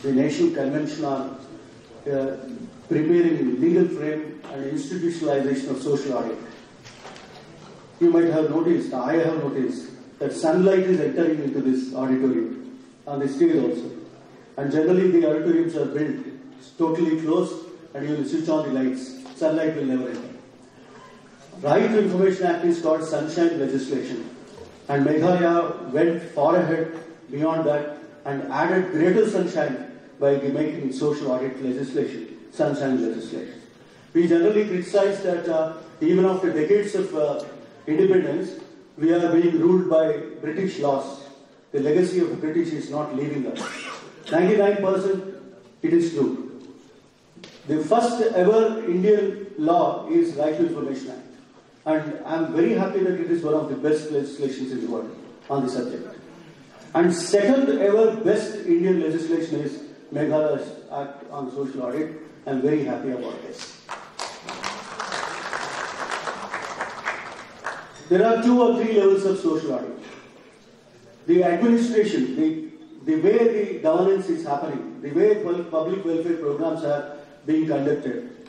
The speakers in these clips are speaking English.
the National Convention on Preparing Legal Frame and Institutionalization of Social Audit. You might have noticed, I have noticed, that sunlight is entering into this auditorium, on the stage also. And generally the auditoriums are built totally closed, and you will switch on the lights. Sunlight will never enter. Right to Information Act is called sunshine legislation. And Meghalaya went far ahead beyond that and added greater sunshine by making social audit legislation, sunshine legislation. We generally criticize that even after decades of independence, we are being ruled by British laws. The legacy of the British is not leaving us. 99% it is true. The first ever Indian law is Right to Information Act. And I am very happy that it is one of the best legislations in the world on the subject. And second ever best Indian legislation is Meghalaya's Act on Social Audit. I am very happy about this. There are 2 or 3 levels of social audit. The administration, the way the governance is happening, the way public welfare programs are being conducted,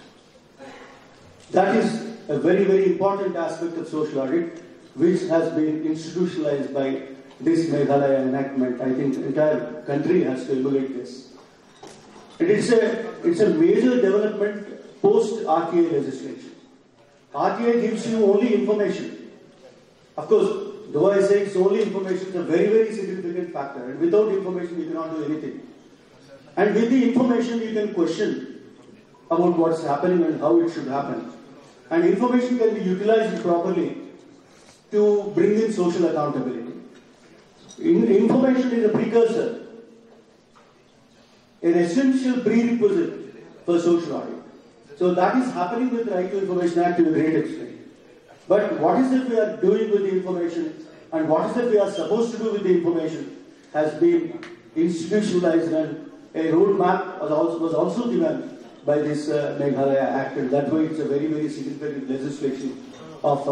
that is a very, very important aspect of social audit, which has been institutionalized by this Meghalaya enactment. I think the entire country has to emulate this. It's a major development post-RTA legislation. RTA gives you only information. Of course, though I say it's only information, it's a very, very significant factor. And without information, you cannot do anything. And with the information, you can question about what's happening and how it should happen. And information can be utilized properly to bring in social accountability. Information is a precursor, an essential prerequisite for social audit. So that is happening with the Right to Information Act to a great extent. But what is it we are doing with the information, and what is it we are supposed to do with the information has been institutionalized, and a roadmap was also given by this Meghalaya Act, and that way it's a very, very significant legislation of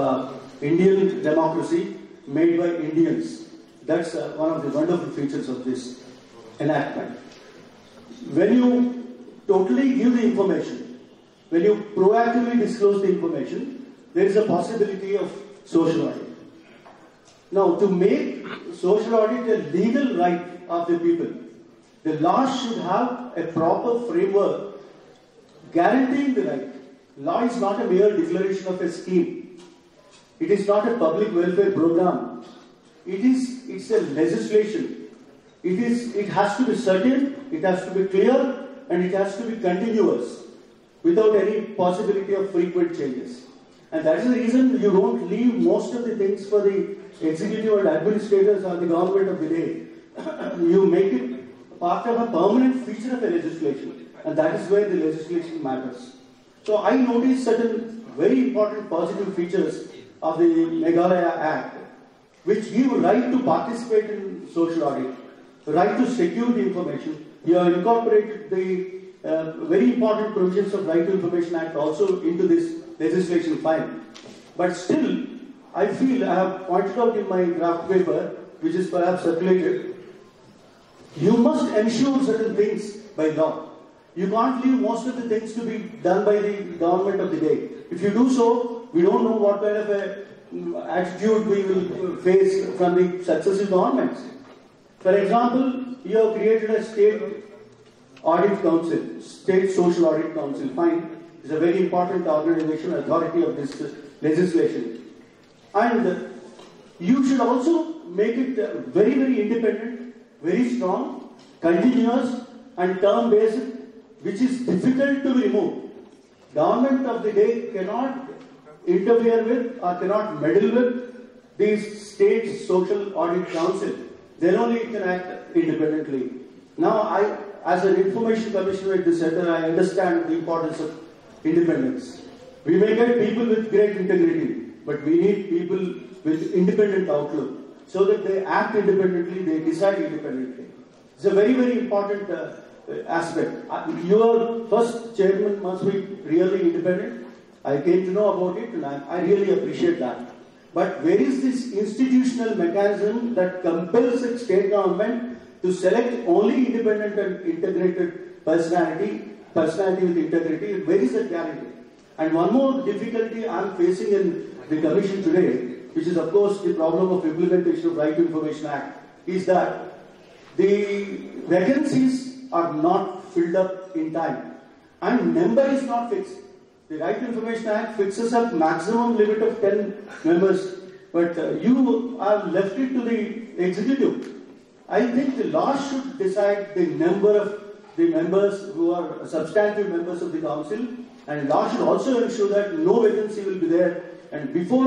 Indian democracy made by Indians. That's one of the wonderful features of this enactment. When you totally give the information, when you proactively disclose the information, there is a possibility of social audit. Now, to make social audit a legal right of the people, the law should have a proper framework guaranteeing the right. Law is not a mere declaration of a scheme. It is not a public welfare program. It's a legislation. It has to be certain, it has to be clear, and it has to be continuous without any possibility of frequent changes. And that is the reason you don't leave most of the things for the executive and administrators or the government of the day. You make it part of a permanent feature of a legislation, and that is where the legislation matters. So I noticed certain very important positive features of the Meghalaya Act, which give right to participate in social audit, right to secure the information. You have incorporated the very important provisions of Right to Information Act also into this legislation file. But still, I feel, I have pointed out in my draft paper, which is perhaps circulated, you must ensure certain things by law. You can't leave most of the things to be done by the government of the day. If you do so, we don't know what kind of a attitude we will face from the successive governments. For example, you have created a state audit council, state social audit council, fine. It's a very important organization, authority of this legislation. And you should also make it very, very independent, very strong, continuous and term-based, which is difficult to be removed. Government of the day cannot interfere with or cannot meddle with the state social audit council. Then only it can act independently. Now, I, as an information commissioner at the center, I understand the importance of independence. We may get people with great integrity, but we need people with independent outlook so that they act independently, they decide independently. It's a very, very important aspect. Your first chairman must be really independent. I came to know about it and I really appreciate that. But where is this institutional mechanism that compels a state government to select only independent and integrated personality with integrity, where is that guarantee? And one more difficulty I am facing in the Commission today, which is of course the problem of implementation of Right to Information Act, is that the vacancies are not filled up in time and number is not fixed. The Right to Information Act fixes a maximum limit of 10 members, but you have left it to the executive. I think the law should decide the number of the members who are substantive members of the council, and law should also ensure that no vacancy will be there, and before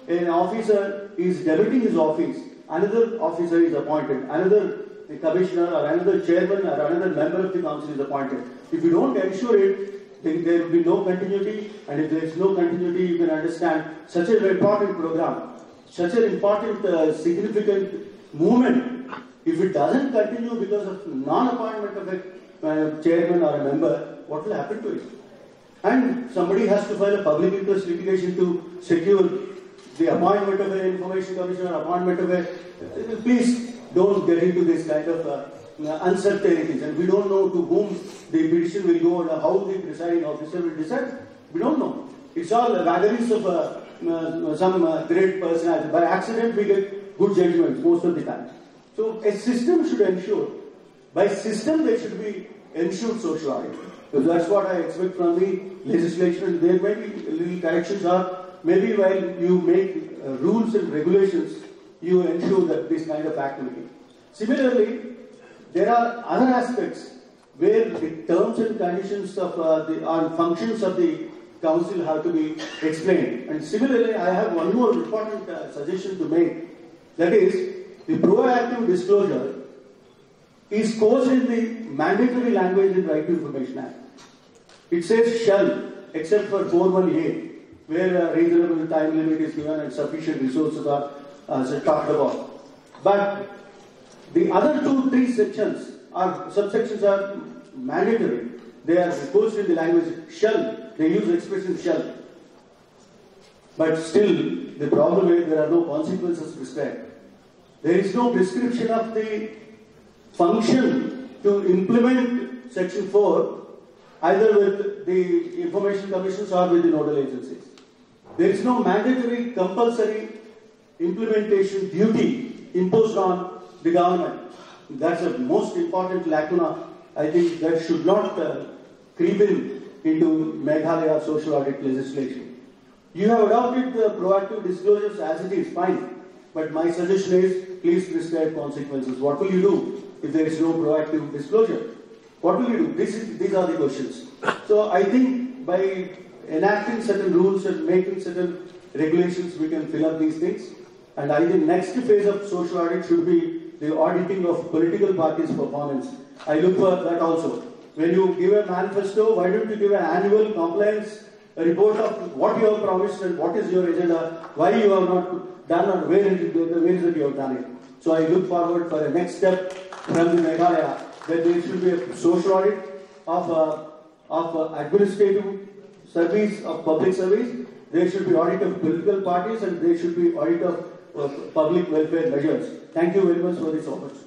an officer is debiting his office, another officer is appointed, another commissioner or another chairman or another member of the council is appointed. If you don't ensure it, then there will be no continuity, and if there is no continuity, you can understand such an important program, such an important significant movement, if it doesn't continue because of non-appointment of a chairman or a member, what will happen to it? And somebody has to file a public interest litigation to secure the appointment of an information commissioner, appointment of a... Please don't get into this kind of uncertainties, and we don't know to whom the petition will go and how the presiding officer will decide. We don't know. It's all vagaries of some great personality. By accident, we get good judgments most of the time. So a system should ensure, by system there should be ensured social audit. So that's what I expect from the legislation. There may be little corrections, or maybe while you make rules and regulations, you ensure that this kind of activity. Similarly, there are other aspects where the terms and conditions of or functions of the council have to be explained. And similarly, I have one more important suggestion to make. That is, the proactive disclosure is couched in the mandatory language in Right to Information Act. It says shall, except for 4.1a, where a reasonable time limit is given and sufficient resources are talked about. But the other 2-3 sections or subsections are mandatory. They are couched in the language shall. They use expression shall. But still, the problem is there are no consequences prescribed. There is no prescription of the function to implement Section 4 either with the information commissions or with the nodal agencies. There is no mandatory compulsory implementation duty imposed on the government. That's the most important lacuna. I think that should not creep into Meghalaya social audit legislation. You have adopted the proactive disclosures as it is, fine. But my suggestion is, please prescribe consequences. What will you do if there is no proactive disclosure? What will you do? These are the questions. So I think by enacting certain rules and making certain regulations, we can fill up these things. And I think next phase of social audit should be the auditing of political parties' performance. I look for that also. When you give a manifesto, why don't you give an annual compliance report of what you have promised and what is your agenda, why you have not done or where is it you have done it. So I look forward for the next step from the Meghalaya, that there should be a social audit of administrative service, of public service. There should be audit of political parties, and there should be audit of public welfare measures. Thank you very much for this opportunity.